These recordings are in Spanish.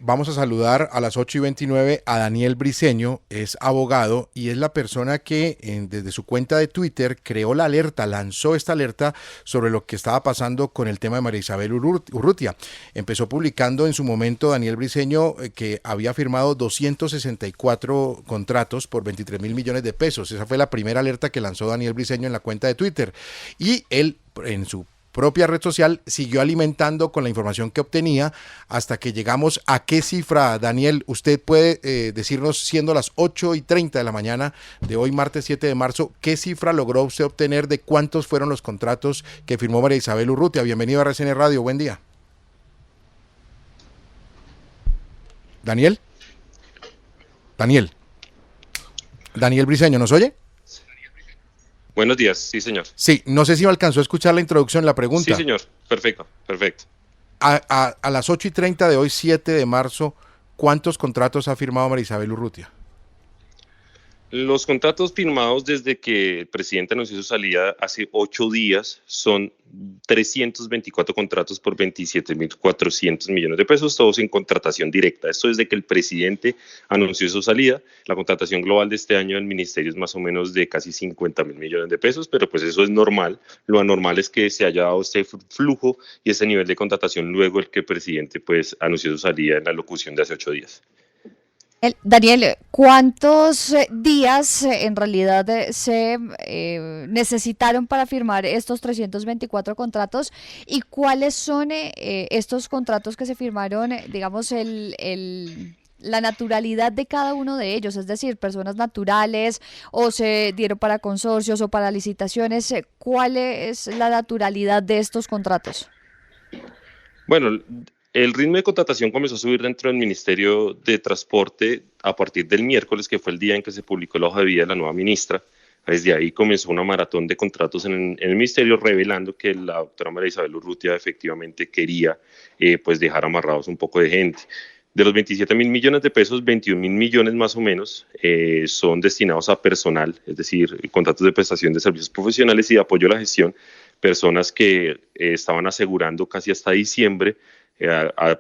Vamos a saludar a las 8:29 a Daniel Briceño, es abogado y es la persona que desde su cuenta de Twitter creó la alerta, lanzó esta alerta sobre lo que estaba pasando con el tema de María Isabel Urrutia. Empezó publicando en su momento Daniel Briceño que había firmado 264 contratos por 23.000 millones de pesos. Esa fue la primera alerta que lanzó Daniel Briceño en la cuenta de Twitter. Y él en su propia red social siguió alimentando con la información que obtenía hasta que llegamos a qué cifra. Daniel, usted puede decirnos, siendo las 8:30 de la mañana de hoy, martes 7 de marzo, qué cifra logró usted obtener de cuántos fueron los contratos que firmó María Isabel Urrutia. Bienvenido a RCN Radio, buen día. Daniel, Daniel, Daniel Briceño, ¿nos oye? Buenos días, sí señor. Sí, no sé si me alcanzó a escuchar la introducción, la Sí pregunta. señor, perfecto, perfecto. A las 8:30 de hoy, 7 de marzo, ¿cuántos contratos ha firmado María Isabel Urrutia? Los contratos firmados desde que el presidente anunció su salida hace 8 días son 324 contratos por 27.400 millones de pesos, todos en contratación directa. Esto desde que el presidente anunció su salida. La contratación global de este año del ministerio es más o menos de casi 50.000 millones de pesos, pero pues eso es normal. Lo anormal es que se haya dado este flujo y ese nivel de contratación luego el que el presidente pues anunció su salida en la locución de hace 8 días. Daniel, ¿cuántos días en realidad se necesitaron para firmar estos 324 contratos y cuáles son estos contratos que se firmaron, digamos, la naturalidad de cada uno de ellos, es decir, personas naturales o se dieron para consorcios o para licitaciones? ¿Cuál es la naturalidad de estos contratos? Bueno, el ritmo de contratación comenzó a subir dentro del Ministerio de Transporte a partir del miércoles, que fue el día en que se publicó la hoja de vida de la nueva ministra. Desde ahí comenzó una maratón de contratos en el ministerio, revelando que la doctora María Isabel Urrutia efectivamente quería pues dejar amarrados un poco de gente. De los 27.000 millones de pesos, 21.000 millones más o menos son destinados a personal, es decir, contratos de prestación de servicios profesionales y de apoyo a la gestión, personas que estaban asegurando casi hasta diciembre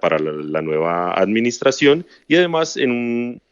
para la nueva administración y además en un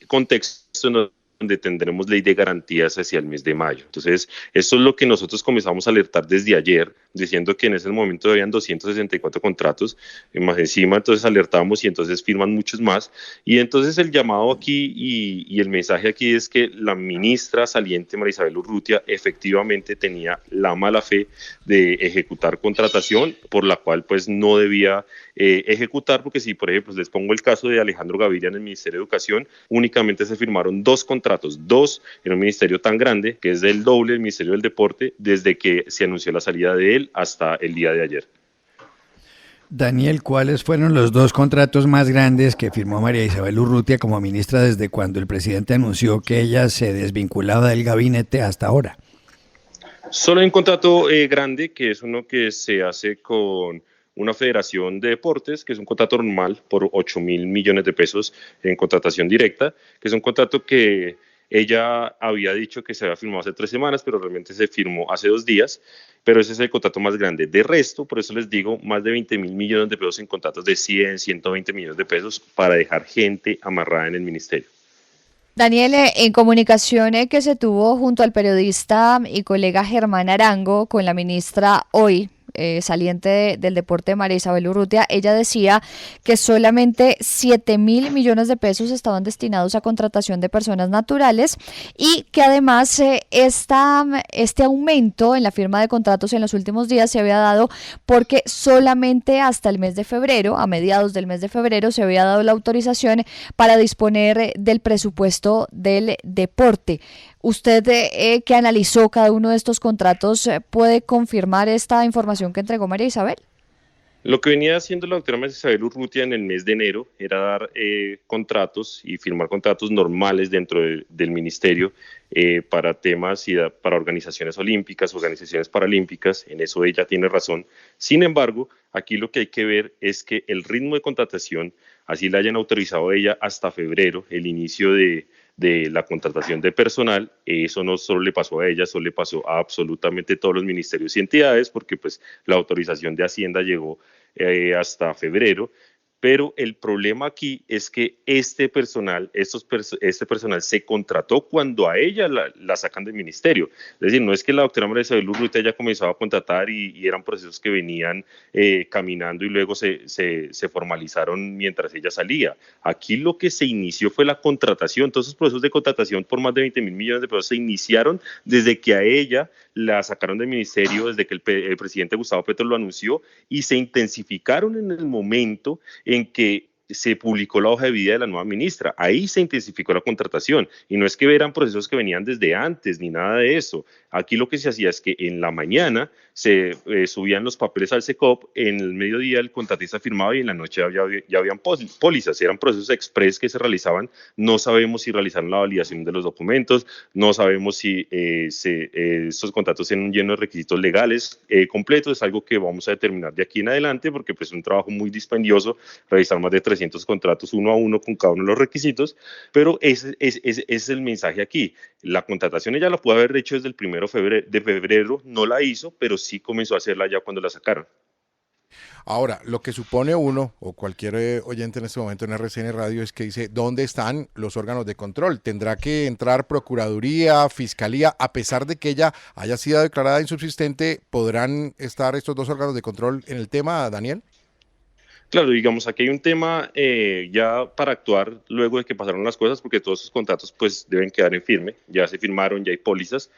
contexto donde tendremos ley de garantías hacia el mes de mayo. Entonces, eso es lo que nosotros comenzamos a alertar desde ayer, diciendo que en ese momento habían 264 contratos, más encima entonces alertábamos y entonces firman muchos más. Y entonces el llamado aquí y el mensaje aquí es que la ministra saliente, María Isabel Urrutia, efectivamente tenía la mala fe de ejecutar contratación, por la cual pues no debía ejecutar, porque si por ejemplo les pongo el caso de Alejandro Gaviria en el Ministerio de Educación, únicamente se firmaron 2 contratos, 2 en un ministerio tan grande, que es del doble del Ministerio del Deporte, desde que se anunció la salida de él hasta el día de ayer. Daniel, ¿cuáles fueron los 2 contratos más grandes que firmó María Isabel Urrutia como ministra desde cuando el presidente anunció que ella se desvinculaba del gabinete hasta ahora? Solo hay un contrato grande, que es uno que se hace con una federación de deportes, que es un contrato normal por 8.000 millones de pesos en contratación directa, que es un contrato que ella había dicho que se había firmado hace 3 semanas, pero realmente se firmó hace 2 días, pero ese es el contrato más grande. De resto, por eso les digo, más de 20.000 millones de pesos en contratos de 100, 120 millones de pesos para dejar gente amarrada en el ministerio. Daniel, en comunicación que se tuvo junto al periodista y colega Germán Arango con la ministra hoy, saliente del deporte, María Isabel Urrutia, ella decía que solamente 7.000 millones de pesos estaban destinados a contratación de personas naturales y que además este aumento en la firma de contratos en los últimos días se había dado porque solamente hasta el mes de febrero, a mediados del mes de febrero, se había dado la autorización para disponer del presupuesto del deporte. Usted que analizó cada uno de estos contratos, ¿puede confirmar esta información que entregó María Isabel? Lo que venía haciendo la doctora María Isabel Urrutia en el mes de enero era dar contratos y firmar contratos normales dentro del ministerio para temas y para organizaciones olímpicas, organizaciones paralímpicas. En eso ella tiene razón. Sin embargo, aquí lo que hay que ver es que el ritmo de contratación, así la hayan autorizado ella hasta febrero, el inicio de la contratación de personal, eso no solo le pasó a ella, eso le pasó a absolutamente todos los ministerios y entidades, porque pues la autorización de Hacienda llegó hasta febrero, Pero el problema aquí es que este personal se contrató cuando a ella la sacan del ministerio. Es decir, no es que la doctora María Isabel Urrutia haya comenzado a contratar y eran procesos que venían caminando y luego se formalizaron mientras ella salía. Aquí lo que se inició fue la contratación. Todos esos procesos de contratación por más de 20.000 millones de pesos se iniciaron desde que a ella la sacaron del ministerio, desde que el presidente Gustavo Petro lo anunció, y se intensificaron en el momento en que se publicó la hoja de vida de la nueva ministra. Ahí se intensificó la contratación y no es que eran procesos que venían desde antes ni nada de eso. Aquí lo que se hacía es que en la mañana se subían los papeles al SECOP, en el mediodía el contratista firmaba y en la noche ya habían pólizas. Eran procesos express que se realizaban. No sabemos si realizaron la validación de los documentos, no sabemos si estos contratos tienen llenos de requisitos legales completos. Es algo que vamos a determinar de aquí en adelante porque pues, es un trabajo muy dispendioso revisar más de 300 contratos uno a uno con cada uno de los requisitos, pero ese es el mensaje aquí. La contratación ella la pudo haber hecho desde el 1 de febrero, no la hizo, pero sí comenzó a hacerla ya cuando la sacaron. Ahora, lo que supone uno o cualquier oyente en este momento en RCN Radio es que dice, ¿dónde están los órganos de control? ¿Tendrá que entrar Procuraduría, Fiscalía? A pesar de que ella haya sido declarada insubsistente, ¿podrán estar estos dos órganos de control en el tema, Daniel? Claro, digamos, aquí hay un tema ya para actuar luego de que pasaron las cosas, porque todos esos contratos pues deben quedar en firme, ya se firmaron, ya hay pólizas,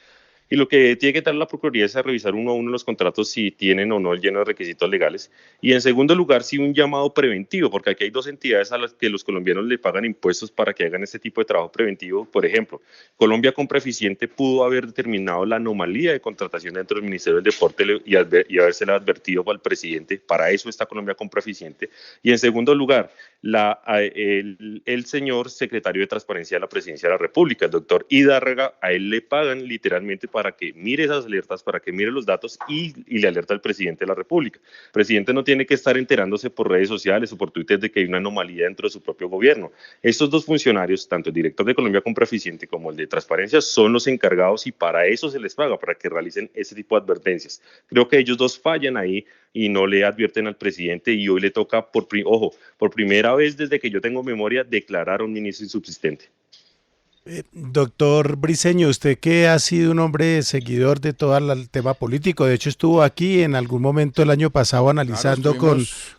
y lo que tiene que estar la Procuraduría es a revisar uno a uno los contratos si tienen o no el lleno de requisitos legales. Y en segundo lugar, sí un llamado preventivo, porque aquí hay dos entidades a las que los colombianos le pagan impuestos para que hagan este tipo de trabajo preventivo. Por ejemplo, Colombia Compra Eficiente pudo haber determinado la anomalía de contratación dentro del Ministerio del Deporte y habérsela advertido al presidente. Para eso está Colombia Compra Eficiente. Y en segundo lugar, el señor secretario de Transparencia de la Presidencia de la República, el doctor Hidárraga, a él le pagan literalmente para que mire esas alertas, para que mire los datos y le alerta al presidente de la República. El presidente no tiene que estar enterándose por redes sociales o por Twitter de que hay una anomalía dentro de su propio gobierno. Estos dos funcionarios, tanto el director de Colombia Compra Eficiente como el de Transparencia, son los encargados y para eso se les paga, para que realicen ese tipo de advertencias. Creo que ellos dos fallan ahí y no le advierten al presidente y hoy le toca, por primera vez desde que yo tengo memoria, declarar a un ministro insubsistente. Doctor Briceño, usted que ha sido un hombre seguidor de todo el tema político, de hecho estuvo aquí en algún momento el año pasado analizando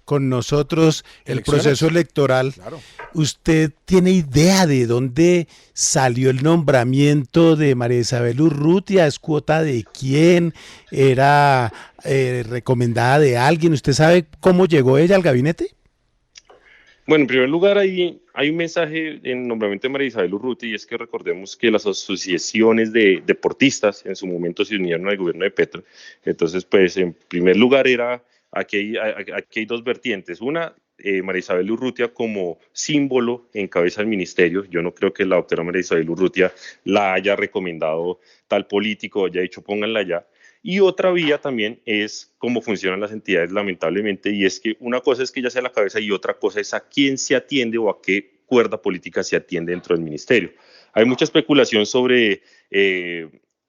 con nosotros el proceso electoral. Claro. ¿Usted tiene idea de dónde salió el nombramiento de María Isabel Urrutia? ¿Es cuota de quién? ¿Era recomendada de alguien? ¿Usted sabe cómo llegó ella al gabinete? Bueno, en primer lugar, hay un mensaje en el nombramiento de María Isabel Urrutia y es que recordemos que las asociaciones de deportistas en su momento se unieron al gobierno de Petro. Entonces, pues, en primer lugar, aquí hay dos vertientes. Una, María Isabel Urrutia como símbolo en cabeza del ministerio. Yo no creo que la doctora María Isabel Urrutia la haya recomendado tal político, haya dicho pónganla ya. Y otra vía también es cómo funcionan las entidades, lamentablemente, y es que una cosa es que ella sea la cabeza y otra cosa es a quién se atiende o a qué cuerda política se atiende dentro del ministerio. Hay mucha especulación sobre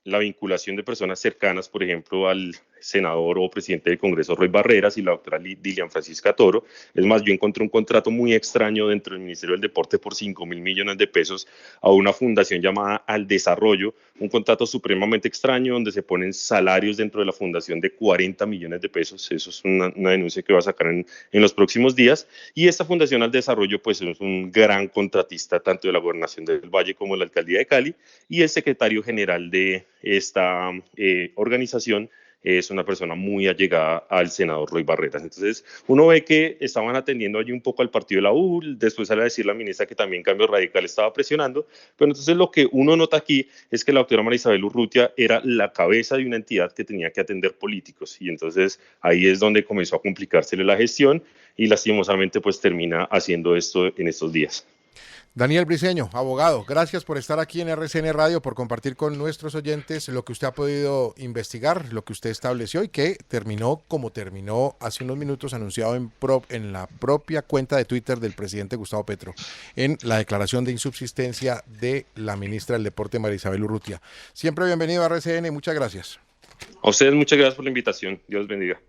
la vinculación de personas cercanas, por ejemplo, al senador o presidente del Congreso, Roy Barreras, y la doctora Dilian Francisca Toro. Es más, yo encontré un contrato muy extraño dentro del Ministerio del Deporte por 5.000 millones de pesos a una fundación llamada Al Desarrollo, un contrato supremamente extraño donde se ponen salarios dentro de la fundación de 40 millones de pesos. Eso es una denuncia que va a sacar en los próximos días. Y esta fundación Al Desarrollo pues es un gran contratista tanto de la Gobernación del Valle como de la Alcaldía de Cali, y el secretario general de esta organización es una persona muy allegada al senador Roy Barreras. Entonces, uno ve que estaban atendiendo allí un poco al partido de la U, después sale a decir la ministra que también Cambio Radical estaba presionando, pero entonces lo que uno nota aquí es que la doctora María Isabel Urrutia era la cabeza de una entidad que tenía que atender políticos, y entonces ahí es donde comenzó a complicársele la gestión y lastimosamente pues termina haciendo esto en estos días. Daniel Briceño, abogado, gracias por estar aquí en RCN Radio, por compartir con nuestros oyentes lo que usted ha podido investigar, lo que usted estableció y que terminó como terminó hace unos minutos, anunciado en la propia cuenta de Twitter del presidente Gustavo Petro, en la declaración de insubsistencia de la ministra del Deporte, María Isabel Urrutia. Siempre bienvenido a RCN, muchas gracias. A ustedes muchas gracias por la invitación, Dios bendiga.